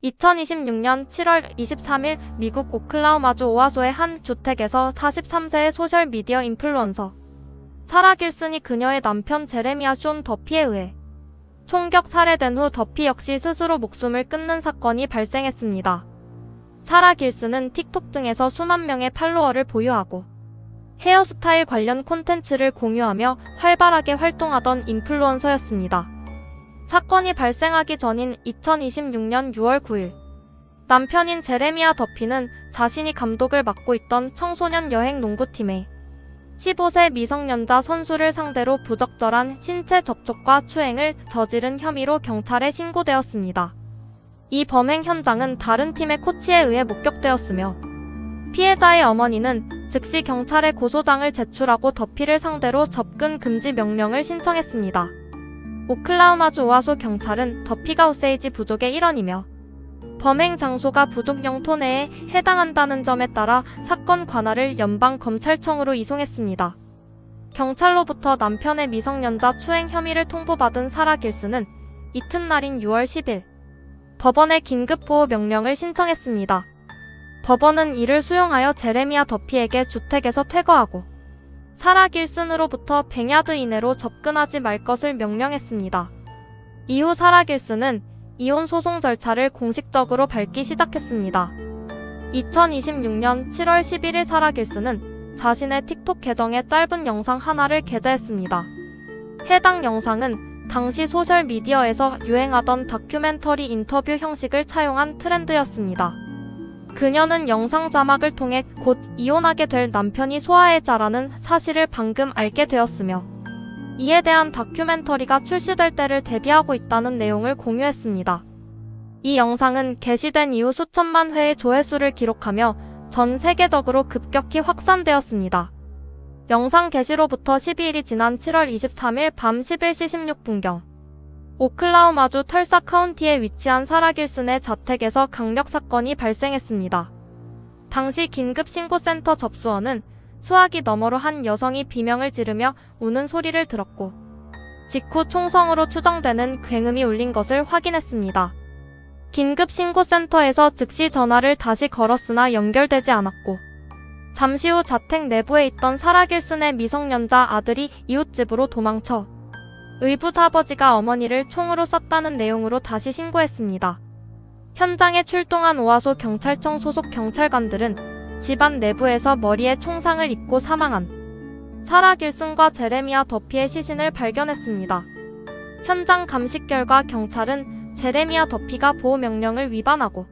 2026년 7월 23일 미국 오클라호마주 오하소의 한 주택에서 43세의 소셜미디어 인플루언서 사라 길슨이 그녀의 남편 제레미아 숀 더피에 의해 총격 살해된 후 더피 역시 스스로 목숨을 끊는 사건이 발생했습니다. 사라 길슨은 틱톡 등에서 수만 명의 팔로워를 보유하고 헤어스타일 관련 콘텐츠를 공유하며 활발하게 활동하던 인플루언서였습니다. 사건이 발생하기 전인 2026년 6월 9일 남편인 제레미아 더피는 자신이 감독을 맡고 있던 청소년 여행 농구팀의 15세 미성년자 선수를 상대로 부적절한 신체 접촉과 추행을 저지른 혐의로 경찰에 신고되었습니다. 이 범행 현장은 다른 팀의 코치에 의해 목격되었으며 피해자의 어머니는 즉시 경찰에 고소장을 제출하고 더피를 상대로 접근 금지 명령을 신청했습니다. 오클라호마주 오하소 경찰은 더피가 오세이지 부족의 일원이며 범행 장소가 부족 영토 내에 해당한다는 점에 따라 사건 관할을 연방검찰청으로 이송했습니다. 경찰로부터 남편의 미성년자 추행 혐의를 통보받은 사라 길슨은 이튿날인 6월 10일 법원에 긴급보호 명령을 신청했습니다. 법원은 이를 수용하여 제레미아 더피에게 주택에서 퇴거하고 사라 길슨으로부터 100야드 이내로 접근하지 말 것을 명령했습니다. 이후 사라 길슨은 이혼 소송 절차를 공식적으로 밟기 시작했습니다. 2026년 7월 11일 사라 길슨은 자신의 틱톡 계정에 짧은 영상 하나를 게재했습니다. 해당 영상은 당시 소셜미디어에서 유행하던 다큐멘터리 인터뷰 형식을 차용한 트렌드였습니다. 그녀는 영상 자막을 통해 곧 이혼하게 될 남편이 소아해자라는 사실을 방금 알게 되었으며 이에 대한 다큐멘터리가 출시될 때를 대비하고 있다는 내용을 공유했습니다. 이 영상은 게시된 이후 수천만 회의 조회수를 기록하며 전 세계적으로 급격히 확산되었습니다. 영상 게시로부터 12일이 지난 7월 23일 밤 11시 16분경 오클라호마주 털사 카운티에 위치한 사라 길슨의 자택에서 강력 사건이 발생했습니다. 당시 긴급신고센터 접수원은 수화기 너머로 한 여성이 비명을 지르며 우는 소리를 들었고 직후 총성으로 추정되는 굉음이 울린 것을 확인했습니다. 긴급신고센터에서 즉시 전화를 다시 걸었으나 연결되지 않았고 잠시 후 자택 내부에 있던 사라 길슨의 미성년자 아들이 이웃집으로 도망쳐 의붓아버지가 어머니를 총으로 쐈다는 내용으로 다시 신고했습니다. 현장에 출동한 오하소 경찰청 소속 경찰관들은 집안 내부에서 머리에 총상을 입고 사망한 사라 길슨과 제레미아 더피의 시신을 발견했습니다. 현장 감식 결과 경찰은 제레미아 더피가 보호명령을 위반하고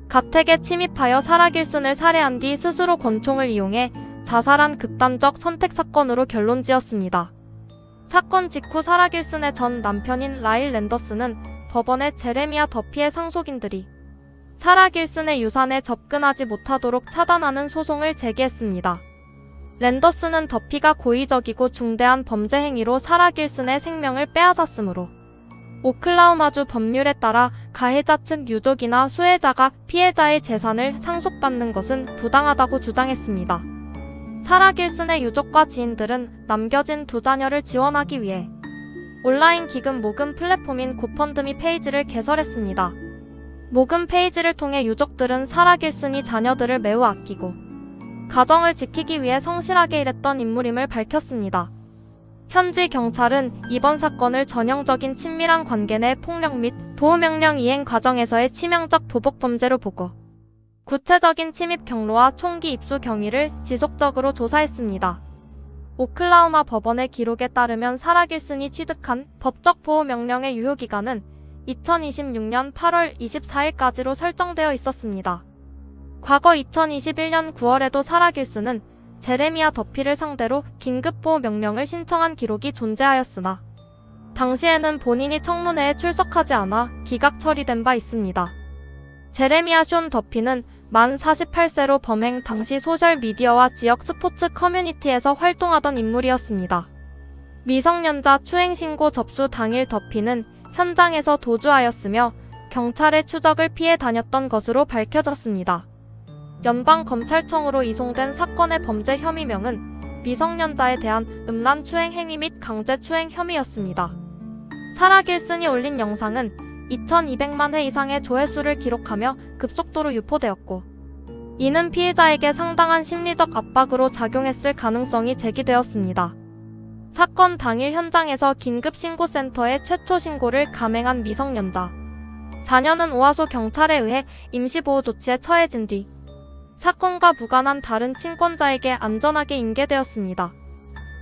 가택에 침입하여 사라 길슨을 살해한 뒤 스스로 권총을 이용해 자살한 극단적 선택 사건으로 결론지었습니다. 사건 직후 사라 길슨의 전 남편인 라일 랜더스는 법원에 제레미아 더피의 상속인들이 사라 길슨의 유산에 접근하지 못하도록 차단하는 소송을 제기했습니다. 랜더스는 더피가 고의적이고 중대한 범죄 행위로 사라 길슨의 생명을 빼앗았으므로 오클라호마주 법률에 따라 가해자 측 유족이나 수혜자가 피해자의 재산을 상속받는 것은 부당하다고 주장했습니다. 사라 길슨의 유족과 지인들은 남겨진 두 자녀를 지원하기 위해 온라인 기금 모금 플랫폼인 고펀드미 페이지를 개설했습니다. 모금 페이지를 통해 유족들은 사라 길슨이 자녀들을 매우 아끼고 가정을 지키기 위해 성실하게 일했던 인물임을 밝혔습니다. 현지 경찰은 이번 사건을 전형적인 친밀한 관계 내 폭력 및 보호명령 이행 과정에서의 치명적 보복범죄로 보고 구체적인 침입 경로와 총기 입수 경위를 지속적으로 조사했습니다. 오클라호마 법원의 기록에 따르면 사라 길슨이 취득한 법적 보호명령의 유효기간은 2026년 8월 24일까지로 설정되어 있었습니다. 과거 2021년 9월에도 사라 길슨은 제레미아 더피를 상대로 긴급보호명령을 신청한 기록이 존재하였으나 당시에는 본인이 청문회에 출석하지 않아 기각 처리된 바 있습니다. 제레미아 숀 더피는 만 48세로 범행 당시 소셜미디어와 지역 스포츠 커뮤니티에서 활동하던 인물이었습니다. 미성년자 추행 신고 접수 당일 더피는 현장에서 도주하였으며 경찰의 추적을 피해 다녔던 것으로 밝혀졌습니다. 연방검찰청으로 이송된 사건의 범죄 혐의명은 미성년자에 대한 음란 추행 행위 및 강제 추행 혐의였습니다. 사라 길슨이 올린 영상은 2200만 회 이상의 조회수를 기록하며 급속도로 유포되었고, 이는 피해자에게 상당한 심리적 압박으로 작용했을 가능성이 제기되었습니다. 사건 당일 현장에서 긴급신고센터에 최초 신고를 감행한 미성년자. 자녀는 오하소 경찰에 의해 임시보호 조치에 처해진 뒤 사건과 무관한 다른 친권자에게 안전하게 인계되었습니다.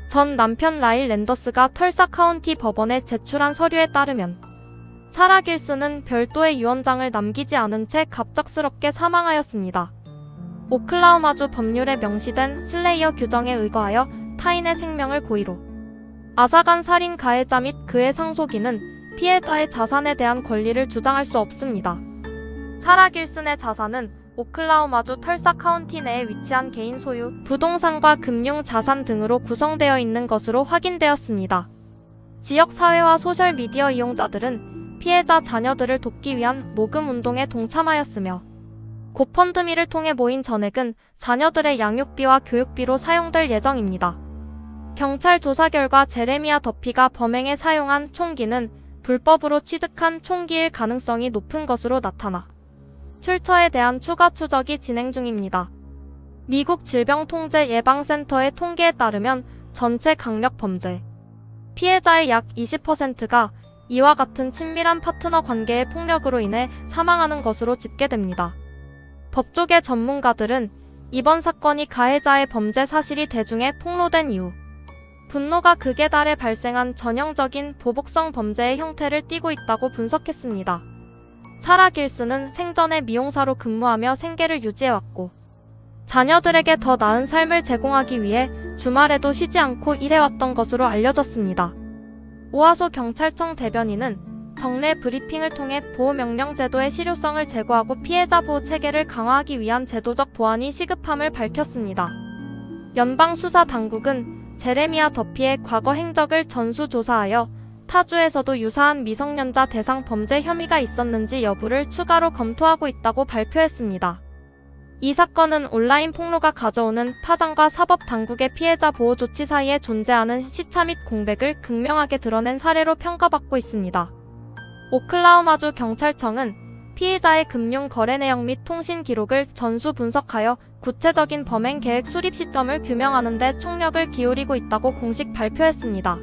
전 남편 라일 랜더스가 털사 카운티 법원에 제출한 서류에 따르면 사라 길스는 별도의 유언장을 남기지 않은 채 갑작스럽게 사망하였습니다. 오클라호마주 법률에 명시된 슬레이어 규정에 의거하여 타인의 생명을 고의로 앗아간 살인 가해자 및 그의 상속인은 피해자의 자산에 대한 권리를 주장할 수 없습니다. 사라 길슨의 자산은 오클라호마주 털사 카운티 내에 위치한 개인 소유, 부동산과 금융 자산 등으로 구성되어 있는 것으로 확인되었습니다. 지역 사회와 소셜미디어 이용자들은 피해자 자녀들을 돕기 위한 모금 운동에 동참하였으며 고펀드미를 통해 모인 전액은 자녀들의 양육비와 교육비로 사용될 예정입니다. 경찰 조사 결과 제레미아 더피가 범행에 사용한 총기는 불법으로 취득한 총기일 가능성이 높은 것으로 나타나 출처에 대한 추가 추적이 진행 중입니다. 미국 질병통제예방센터의 통계에 따르면 전체 강력범죄 피해자의 약 20%가 이와 같은 친밀한 파트너 관계의 폭력으로 인해 사망하는 것으로 집계됩니다. 법조계 전문가들은 이번 사건이 가해자의 범죄 사실이 대중에 폭로된 이후 분노가 극에 달해 발생한 전형적인 보복성 범죄의 형태를 띠고 있다고 분석했습니다. 사라 길스는 생전에 미용사로 근무하며 생계를 유지해왔고 자녀들에게 더 나은 삶을 제공하기 위해 주말에도 쉬지 않고 일해왔던 것으로 알려졌습니다. 오하소 경찰청 대변인은 정례 브리핑을 통해 보호명령 제도의 실효성을 제고하고 피해자 보호 체계를 강화하기 위한 제도적 보완이 시급함을 밝혔습니다. 연방수사당국은 제레미아 더피의 과거 행적을 전수조사하여 타주에서도 유사한 미성년자 대상 범죄 혐의가 있었는지 여부를 추가로 검토하고 있다고 발표했습니다. 이 사건은 온라인 폭로가 가져오는 파장과 사법당국의 피해자 보호 조치 사이에 존재하는 시차 및 공백을 극명하게 드러낸 사례로 평가받고 있습니다. 오클라호마주 경찰청은 피해자의 금융 거래 내역 및 통신 기록을 전수 분석하여 구체적인 범행 계획 수립 시점을 규명하는 데 총력을 기울이고 있다고 공식 발표했습니다.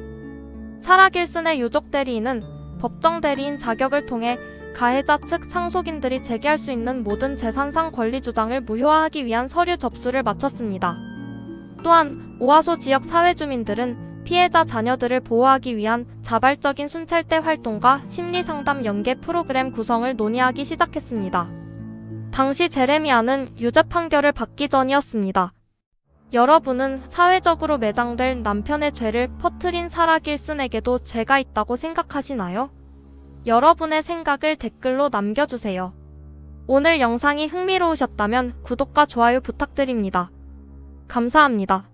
사라 길슨의 유족 대리인은 법정 대리인 자격을 통해 가해자 측 상속인들이 제기할 수 있는 모든 재산상 권리 주장을 무효화하기 위한 서류 접수를 마쳤습니다. 또한 오하소 지역 사회주민들은 피해자 자녀들을 보호하기 위한 자발적인 순찰대 활동과 심리상담 연계 프로그램 구성을 논의하기 시작했습니다. 당시 제레미아는 유죄 판결을 받기 전이었습니다. 여러분은 사회적으로 매장될 남편의 죄를 퍼뜨린 사라 길슨에게도 죄가 있다고 생각하시나요? 여러분의 생각을 댓글로 남겨주세요. 오늘 영상이 흥미로우셨다면 구독과 좋아요 부탁드립니다. 감사합니다.